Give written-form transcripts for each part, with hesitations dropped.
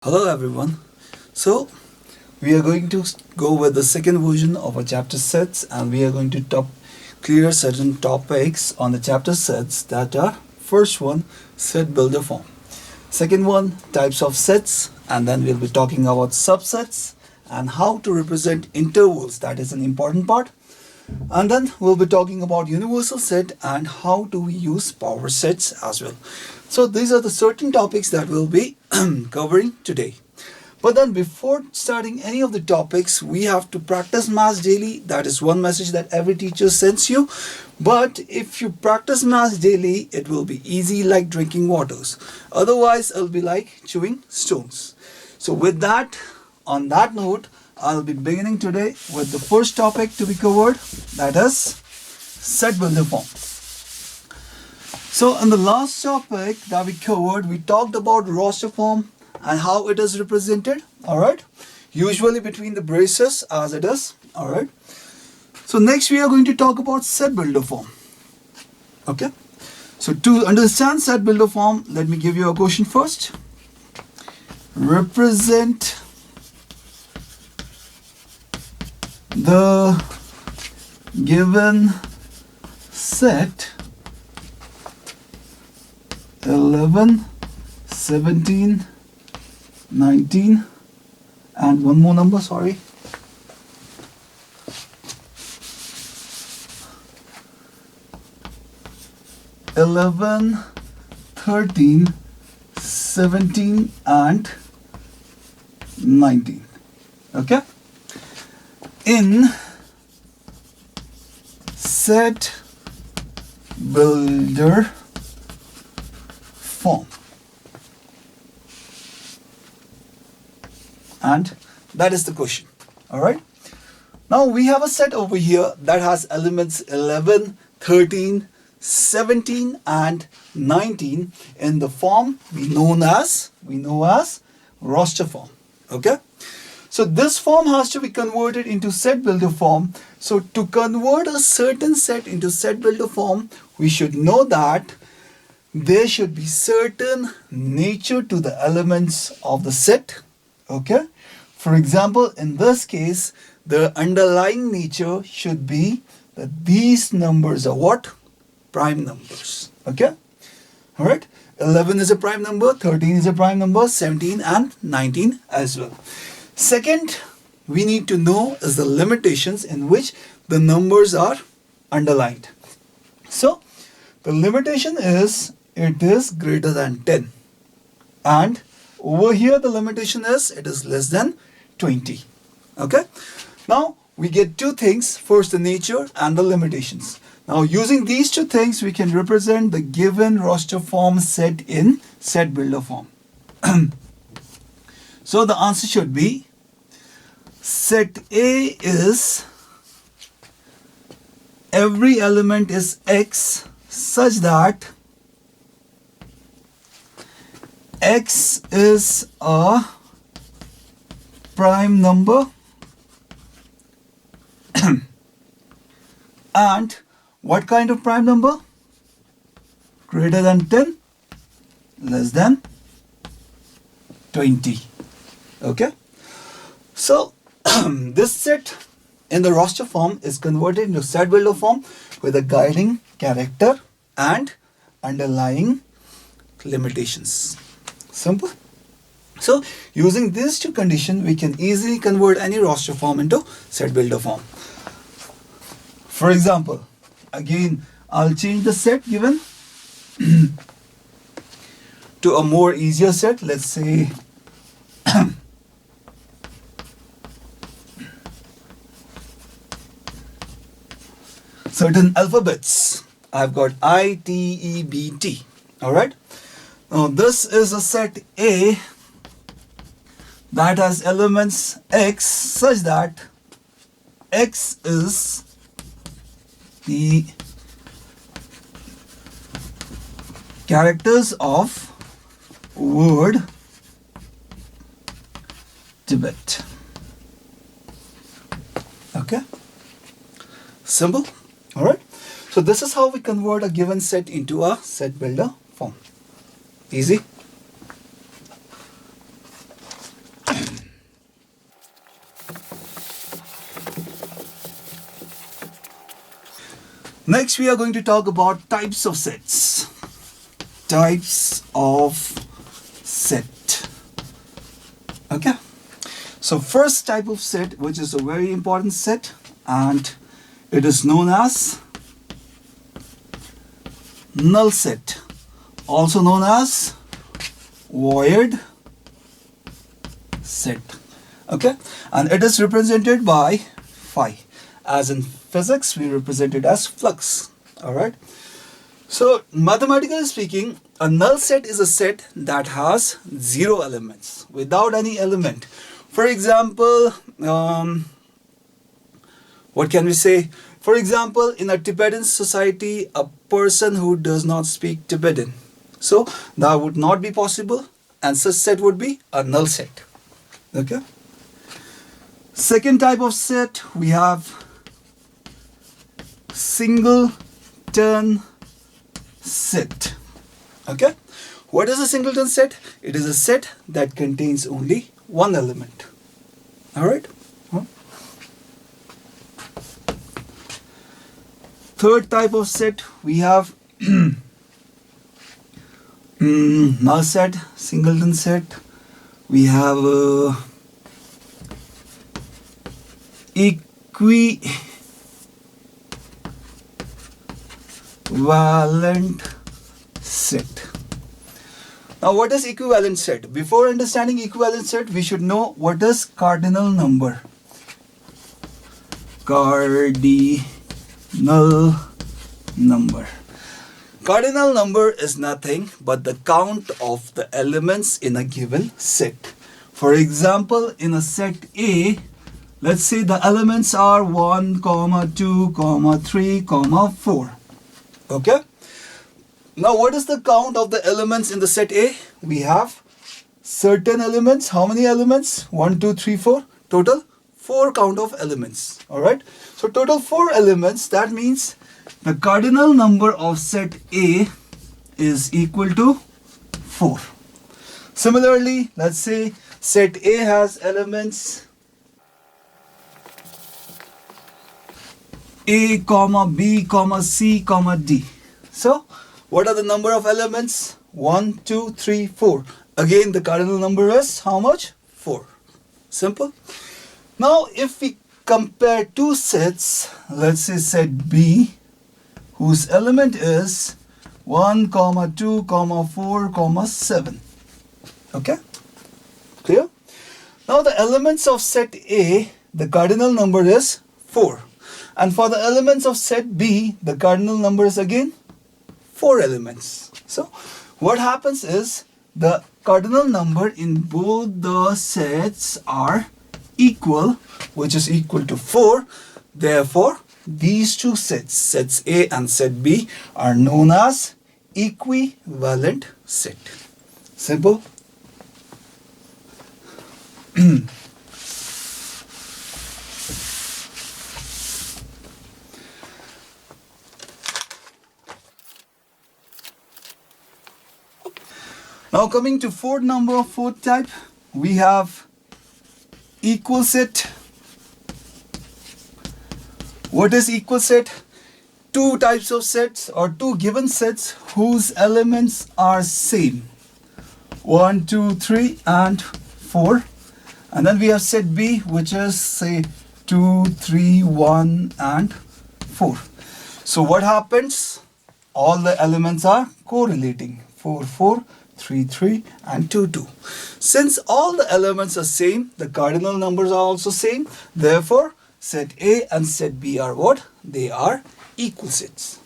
Hello everyone. So we are going to go with the second version of our chapter sets, and we are going to clear certain topics on the chapter sets that are: first one, set builder form; second one, types of sets, and then we'll be talking about subsets and how to represent intervals. That is an important part. And then we'll be talking about universal set and how do we use power sets as well. So these are the certain topics that we'll be covering today. But then before starting any of the topics, we have to practice maths daily. That is one message that every teacher sends you. But if you practice maths daily, it will be easy like drinking waters. Otherwise, it'll be like chewing stones. So with that, on that note, I'll be beginning today with the first topic to be covered, that is set builder form. So in the last topic that we covered, we talked about roster form and how it is represented, alright? Usually between the braces as it is, alright? So next we are going to talk about set builder form, okay? So to understand set builder form, let me give you a question first. Represent the given set 11, 17, 19 and one more number, sorry. Eleven, 13, 17 and 19. Okay? In set builder form, and that is the question. All right, now we have a set over here that has elements 11, 13, 17 and 19 in the form we know as roster form. Okay, so this form has to be converted into set builder form. So to convert a certain set into set builder form, we should know that there should be certain nature to the elements of the set. Okay. For example, in this case, the underlying nature should be that these numbers are what? Prime numbers. Okay. All right. 11 is a prime number, 13 is a prime number, 17 and 19 as well. Second, we need to know is the limitations in which the numbers are underlined. So, the limitation is it is greater than 10. And over here the limitation is it is less than 20. Okay. Now, we get two things. First, the nature and the limitations. Now, using these two things, we can represent the given roster form set in set builder form. So, the answer should be set A is every element is X such that X is a prime number and what kind of prime number? Greater than 10, less than 20. Okay. So this set in the roster form is converted into set builder form with a guiding character and underlying limitations. Simple. So using these two conditions, we can easily convert any roster form into set builder form. For example, again, I'll change the set given to a more easier set. Let's say certain alphabets. I've got I, T, E, B, T. All right. Now this is a set A that has elements X such that X is the characters of word Tibet. Okay. Simple. All right. So this is how we convert a given set into a set builder form. Easy. Next, we are going to talk about types of sets. Types of set. Okay. So first type of set, which is a very important set, and it is known as null set, also known as void set. Okay, and it is represented by phi. As in physics, we represent it as flux. All right. So mathematically speaking, a null set is a set that has zero elements, without any element. For example, what can we say? For example, in a Tibetan society, a person who does not speak Tibetan, so that would not be possible, and such set would be a null set. Okay. Second type of set, we have singleton set. Okay. What is a singleton set? It is a set that contains only one element. All right. Third type of set, we have null set, singleton set. We have equivalent set. Now, what is equivalent set? Before understanding equivalent set, we should know what is cardinal number. Cardinal number. Cardinal number is nothing but the count of the elements in a given set. For example, in a set A, let's say the elements are 1, 2, 3, 4. Okay. Now, what is the count of the elements in the set A? We have certain elements. How many elements? 1, 2, 3, 4. Total 4 count of elements. All right. So total 4 elements. That means the cardinal number of set A is equal to 4. Similarly, let's say set A has elements A, B, C, D. So, what are the number of elements? 1, 2, 3, 4. Again, the cardinal number is how much? 4. Simple. Now, if we compare two sets, let's say set B, whose element is 1, 2, 4, 7. Okay? Clear? Now, the elements of set A, the cardinal number is 4. And for the elements of set B, the cardinal number is again 4 elements. So, what happens is the cardinal number in both the sets are equal, which is equal to 4. Therefore, these two sets, sets A and set B, are known as equivalent set. Simple. Now coming to fourth type, we have equal set. What is equal set? Two types of sets or two given sets whose elements are same. 1, 2, 3 and 4. And then we have set B, which is say 2, 3, 1 and 4. So what happens? All the elements are correlating. 4, 4. 3, 3 and 2, 2. Since all the elements are same, the cardinal numbers are also same. Therefore, set A and set B are what? They are equal sets.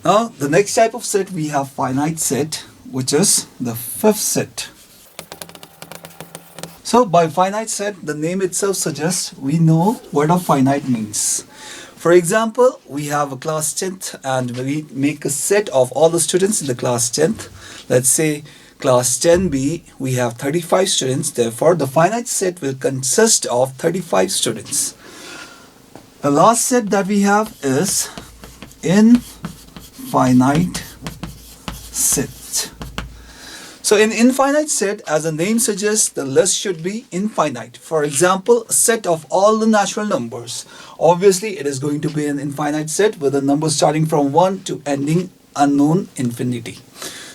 Now, the next type of set, we have finite set, which is the fifth set. So, by finite set, the name itself suggests we know what a finite means. For example, we have a class 10th and we make a set of all the students in the class 10th. Let's say class 10B, we have 35 students. Therefore, the finite set will consist of 35 students. The last set that we have is infinite set. So in infinite set, as the name suggests, the list should be infinite. For example, a set of all the natural numbers. Obviously, it is going to be an infinite set with a number starting from 1 to ending unknown infinity.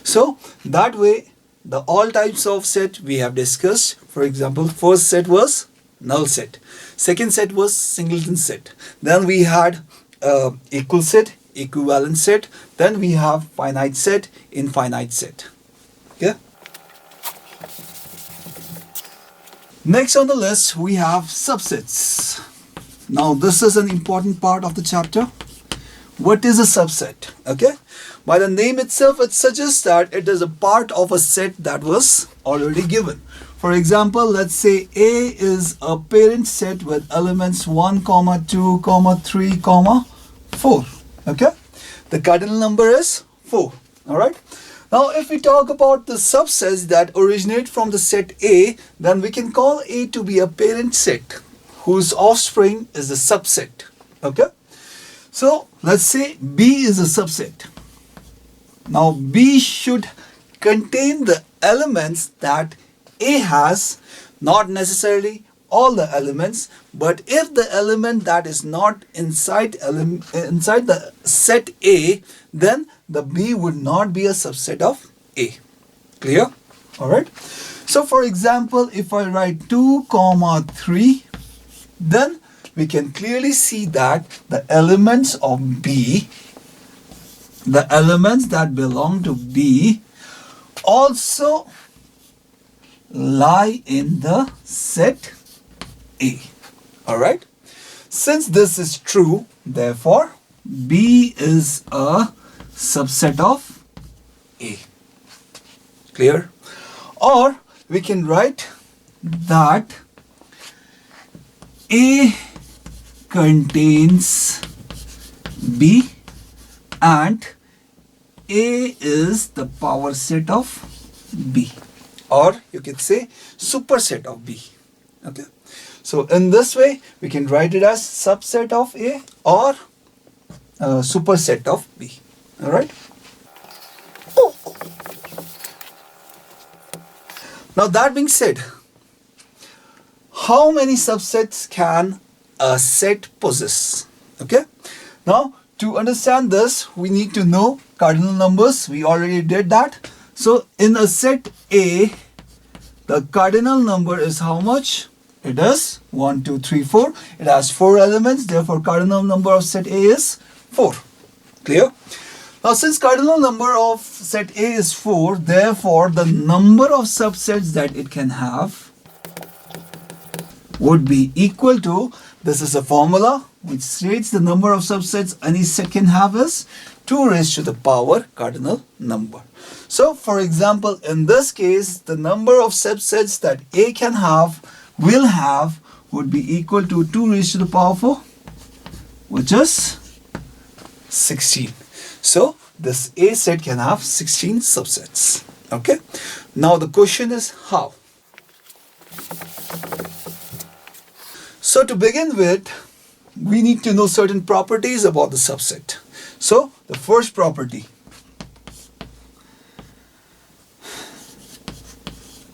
So that way, the all types of set we have discussed. For example, first set was null set. Second set was singleton set. Then we had equal set, equivalent set. Then we have finite set, infinite set. Okay. Next on the list, we have subsets. Now, this is an important part of the chapter. What is a subset? Okay. By the name itself, it suggests that it is a part of a set that was already given. For example, let's say A is a parent set with elements 1, 2, 3, 4. Okay. The cardinal number is 4. All right. Now, if we talk about the subsets that originate from the set A, then we can call A to be a parent set whose offspring is a subset. Okay. So, let's say B is a subset. Now, B should contain the elements that A has, not necessarily all the elements, but if the element that is not inside the set A, then the B would not be a subset of A. Clear? Alright. So, for example, if I write 2, 3, then we can clearly see that the elements of B, the elements that belong to B, also lie in the set A. Alright. Since this is true, therefore, B is a subset of A. Clear? Or we can write that A contains B and A is the power set of B, or you can say superset of B. Okay. So in this way, we can write it as subset of A or superset of B. All right. Now that being said, how many subsets can a set possess? Okay. Now, to understand this, we need to know cardinal numbers. We already did that. So in a set A, the cardinal number is how much? It is 1, 2, 3, 4. It has 4 elements. Therefore, cardinal number of set A is 4. Clear? Now, since cardinal number of set A is 4, therefore, the number of subsets that it can have would be equal to, this is a formula which states the number of subsets any set can have is 2 raised to the power cardinal number. So, for example, in this case, the number of subsets that A can have, will have, would be equal to 2 raised to the power 4, which is 16. So, this A set can have 16 subsets. Okay. Now, the question is how? So, to begin with, we need to know certain properties about the subset. So, the first property.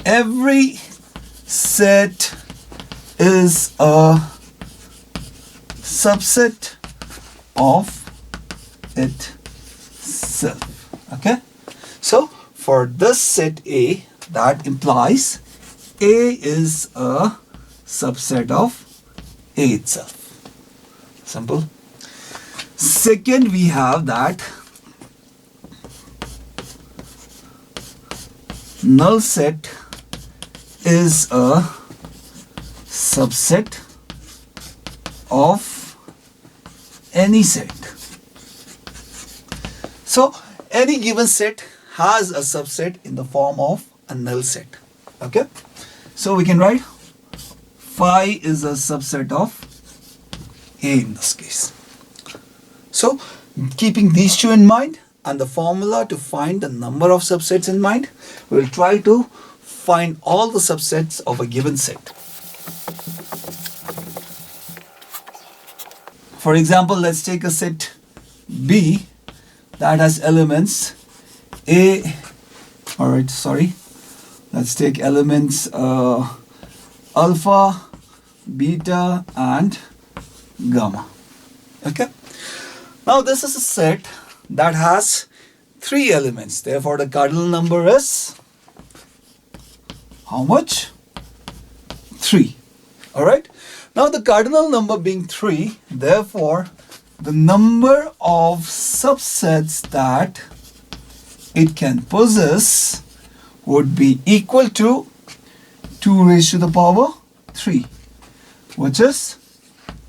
Every set is a subset of itself. Okay. So, for this set A, that implies A is a subset of A itself. Simple. Second, we have that null set is a subset of any set. So, any given set has a subset in the form of a null set. Okay. So, we can write phi is a subset of A in this case. So, keeping these two in mind and the formula to find the number of subsets in mind, we will try to find all the subsets of a given set. For example, let's take a set B that has elements A, Let's take elements alpha, beta and gamma. Okay. Now this is a set that has 3 elements. Therefore the cardinal number is how much? 3. Alright. Now the cardinal number being 3, therefore the number of subsets that it can possess would be equal to 2 raised to the power 3, which is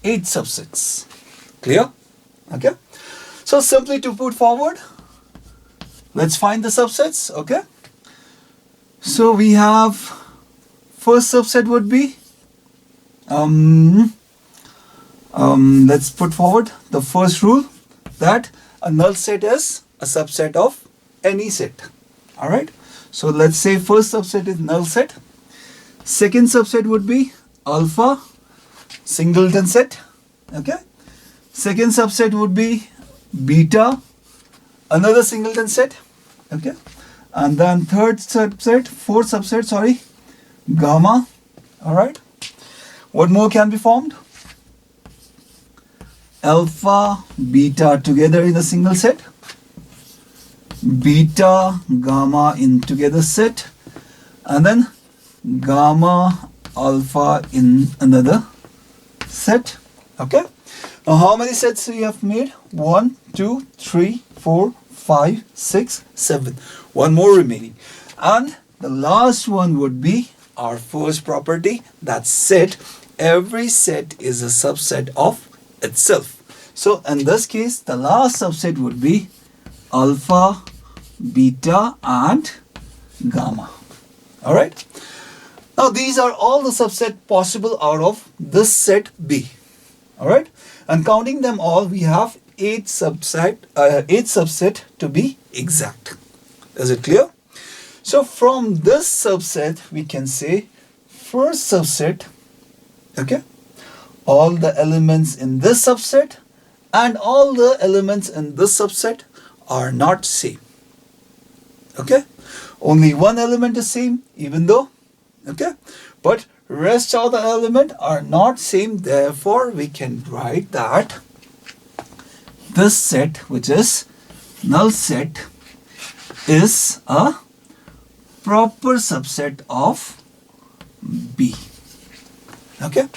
8 subsets. Clear? Okay. So simply to put forward, let's find the subsets. Okay. So we have first subset would be let's put forward the first rule that a null set is a subset of any set. Alright. So let's say first subset is null set. Second subset would be alpha singleton set. Okay. Second subset would be beta, another singleton set. Okay. And then fourth subset, gamma. Alright. What more can be formed? Alpha, beta together in a single set. Beta, gamma in together set. And then gamma, alpha in another set. Okay. Now how many sets we have made? 1, 2, 3, 4, 5, 6, 7. One more remaining. And the last one would be our first property, that set. Every set is a subset of itself. So in this case, the last subset would be alpha, beta and gamma. Alright. Now these are all the subsets possible out of this set B. Alright. And counting them all, we have 8 subset to be exact. Is it clear? So from this subset, we can say first subset, okay, all the elements in this subset and all the elements in this subset are not same. Okay. Only one element is same, even though, okay, but rest of the element are not same. Therefore, we can write that this set, which is null set, is a proper subset of B. Okay.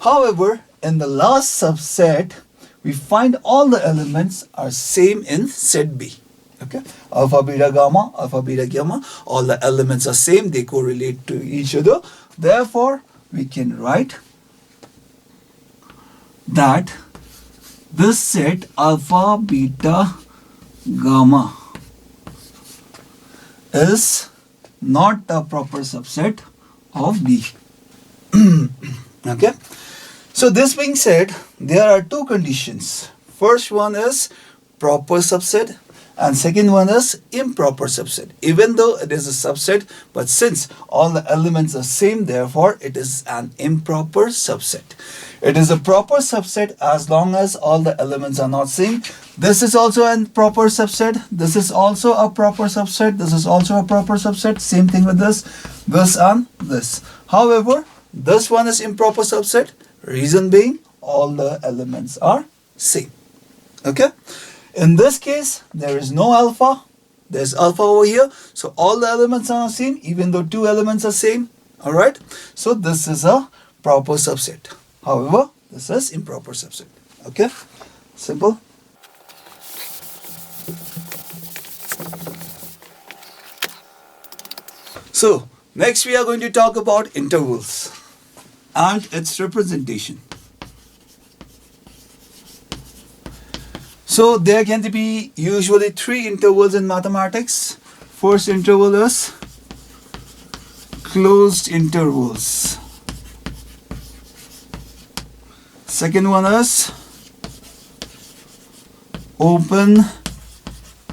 However, in the last subset, we find all the elements are same in set B. Okay. Alpha, beta, gamma, all the elements are same. They correlate to each other. Therefore, we can write that this set alpha, beta, gamma is not a proper subset of B. Okay. So this being said, there are 2 conditions. First one is proper subset and second one is improper subset. Even though it is a subset, but since all the elements are same, therefore it is an improper subset. It is a proper subset as long as all the elements are not same. This is also a proper subset. This is also a proper subset. This is also a proper subset. Same thing with this and this. However, this one is improper subset. Reason being, all the elements are same. Okay. In this case, there is no alpha. There's alpha over here. So all the elements are same, even though 2 elements are same. Alright. So this is a proper subset. However, this is improper subset. Okay. Simple. So next we are going to talk about intervals and its representation. So there can be usually 3 intervals in mathematics. First interval is closed intervals. Second one is open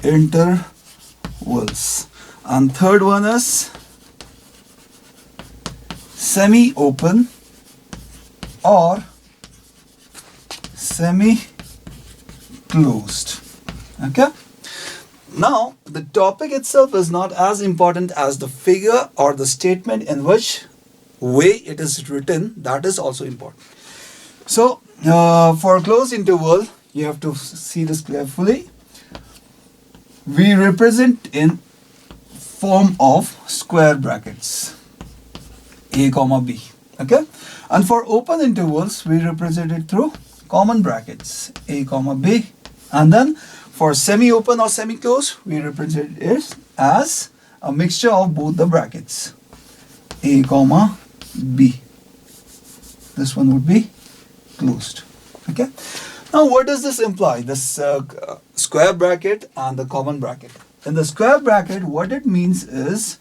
intervals. And third one is semi-open or semi-closed. Okay. Now, the topic itself is not as important as the figure or the statement in which way it is written. That is also important. So, for a closed interval, you have to see this carefully. We represent in form of square brackets, a comma b. Okay, and for open intervals, we represent it through common brackets, a comma b, and then for semi-open or semi-closed, we represent it as a mixture of both the brackets, a comma b. This one would be closed. Okay. Now, what does this imply? This square bracket and the common bracket. In the square bracket, what it means is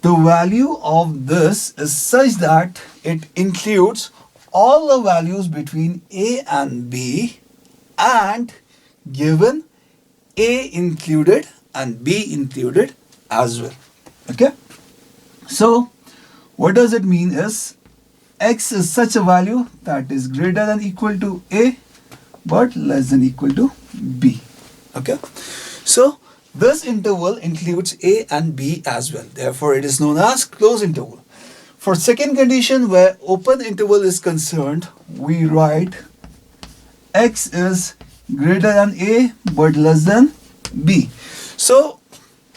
the value of this is such that it includes all the values between a and b, and given a included and b included as well. Okay. So, what does it mean is x is such a value that is greater than equal to a but less than equal to b. Okay. So, this interval includes a and b as well. Therefore, it is known as closed interval. For second condition where open interval is concerned, we write x is greater than a but less than b. So,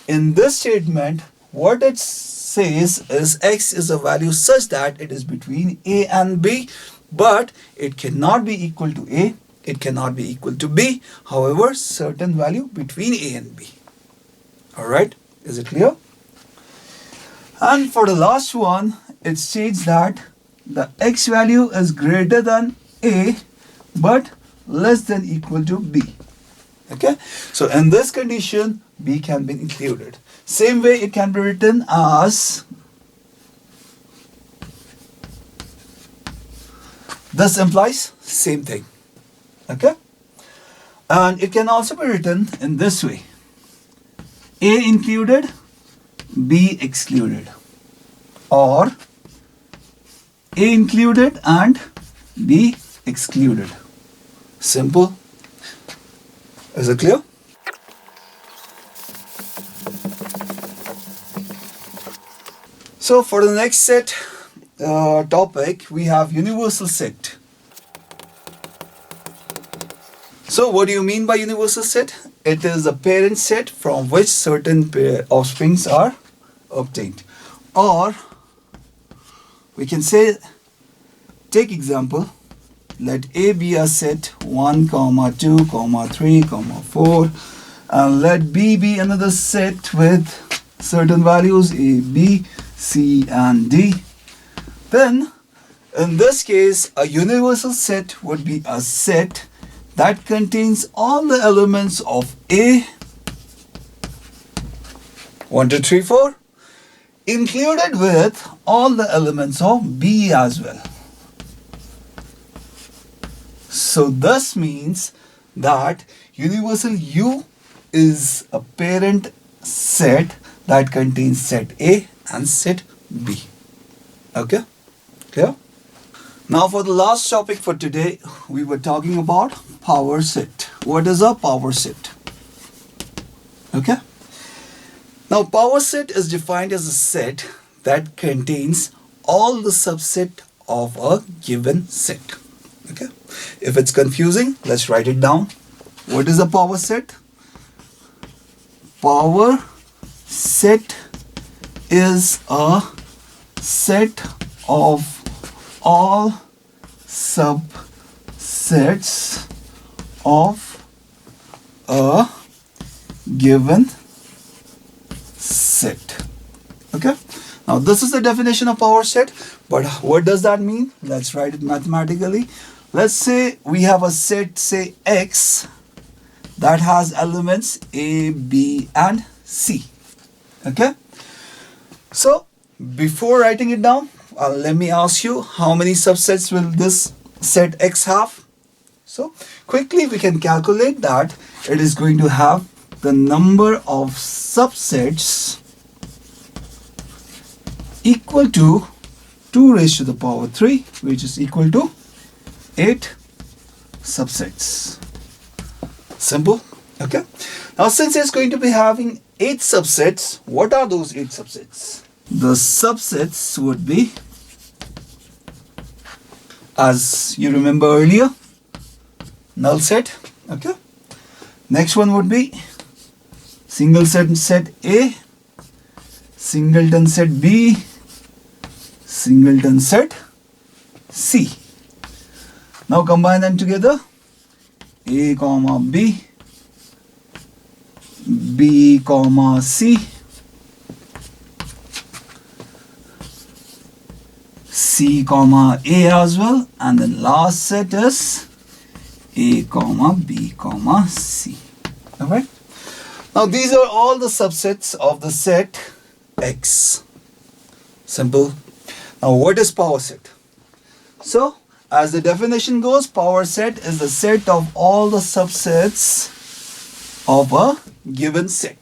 in this statement, what it says is x is a value such that it is between a and b, but it cannot be equal to a, it cannot be equal to b, however, certain value between a and b. Alright, is it clear? And for the last one, it states that the x value is greater than a but less than equal to b. Okay, so in this condition, b can be included. Same way it can be written as this implies same thing. Okay, and it can also be written in this way: a included, b excluded, or a included and b excluded. Simple. Is it clear? So for the next set topic, we have universal set. So what do you mean by universal set? It is a parent set from which certain offsprings are obtained. Or we can say, take example, let A be a set 1, 2, 3, 4, and let B be another set with certain values A, B, C and D. Then in this case, a universal set would be a set that contains all the elements of A, 1, 2, 3, 4, included with all the elements of B as well. So this means that universal U is a parent set that contains set A and set B. Okay, clear? Now for the last topic for today, we were talking about power set. What is a power set? Okay. Now power set is defined as a set that contains all the subset of a given set. Okay. If it's confusing, let's write it down. What is a power set? Power set is a set of all subsets of a given set. Okay. Now this is the definition of power set, but what does that mean? Let's write it mathematically. Let's say we have a set, say X, that has elements A, B and C. Okay. So before writing it down, let me ask you, how many subsets will this set X have? So quickly we can calculate that it is going to have the number of subsets equal to 2 raised to the power 3, which is equal to 8 subsets. Simple. Okay. Now since it's going to be having 8 subsets, what are those 8 subsets? The subsets would be, as you remember earlier, null set. Okay. Next one would be singleton set A, singleton set B, singleton set C. Now combine them together. A comma B, B comma C, C comma A as well, and then last set is A comma B comma C. Alright. Now these are all the subsets of the set X. Simple. Now what is power set? So as the definition goes, power set is the set of all the subsets of a given set.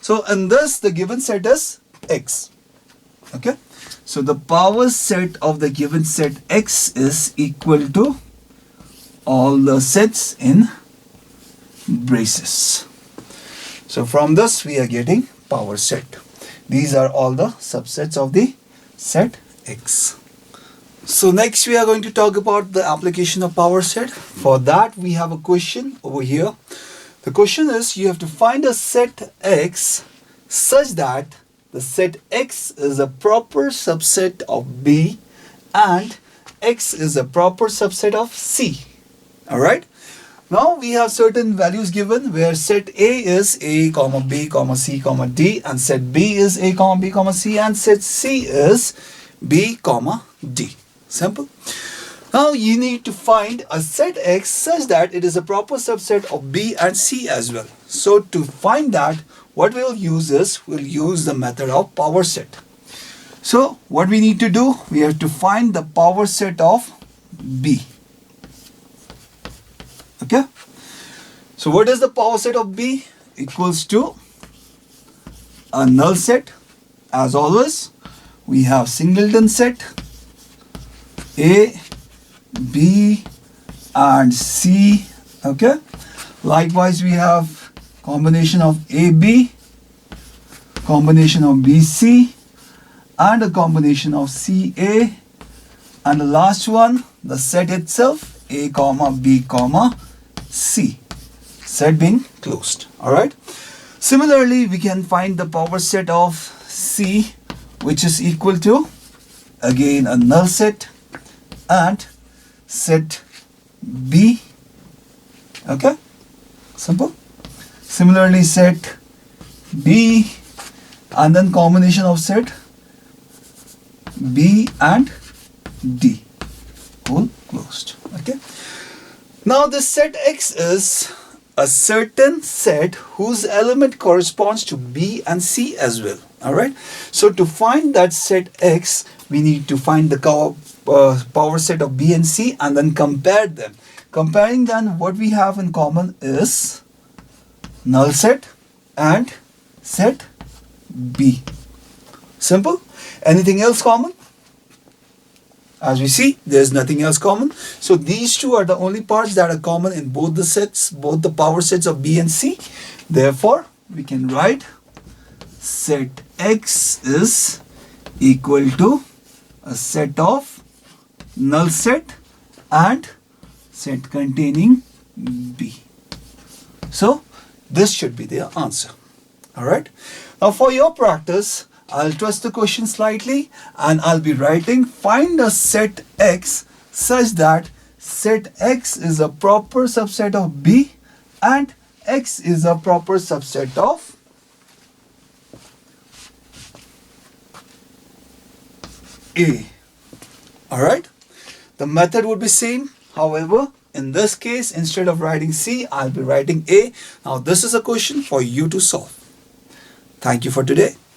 So in this, the given set is X. Okay. So the power set of the given set X is equal to all the sets in braces. So from this we are getting power set. These are all the subsets of the set X. So next we are going to talk about the application of power set. For that we have a question over here. The question is, you have to find a set X such that the set X is a proper subset of B and X is a proper subset of C. Alright. Now we have certain values given where set A is A comma B comma C comma D, and set B is A comma B comma C, and set C is B comma D. Simple. Now you need to find a set X such that it is a proper subset of B and C as well. So to find that, what we'll use is, we'll use the method of power set. So what we need to do, we have to find the power set of B. Okay. So what is the power set of B? Equals to a null set. As always, we have singleton set A, B and C. Okay. Likewise, we have combination of AB, combination of BC, and a combination of CA, and the last one, the set itself, A comma B comma C, set being closed. Alright. Similarly, we can find the power set of C, which is equal to, again, a null set and set B. Okay. Simple. Similarly, set B and then combination of set B and D, whole closed. Okay. Now this set X is a certain set whose element corresponds to B and C as well. Alright. So to find that set X, we need to find the power set of B and C and then compare them. Comparing them, what we have in common is null set and set B. Simple. Anything else common? As we see, there is nothing else common. So these two are the only parts that are common in both the sets, both the power sets of B and C. Therefore, we can write set X is equal to a set of null set and set containing B. So this should be the answer. Alright. Now for your practice, I'll twist the question slightly and I'll be writing, find a set X such that set X is a proper subset of B and X is a proper subset of A. Alright. The method would be same. However, in this case, instead of writing C, I'll be writing A. Now this is a question for you to solve. Thank you for today.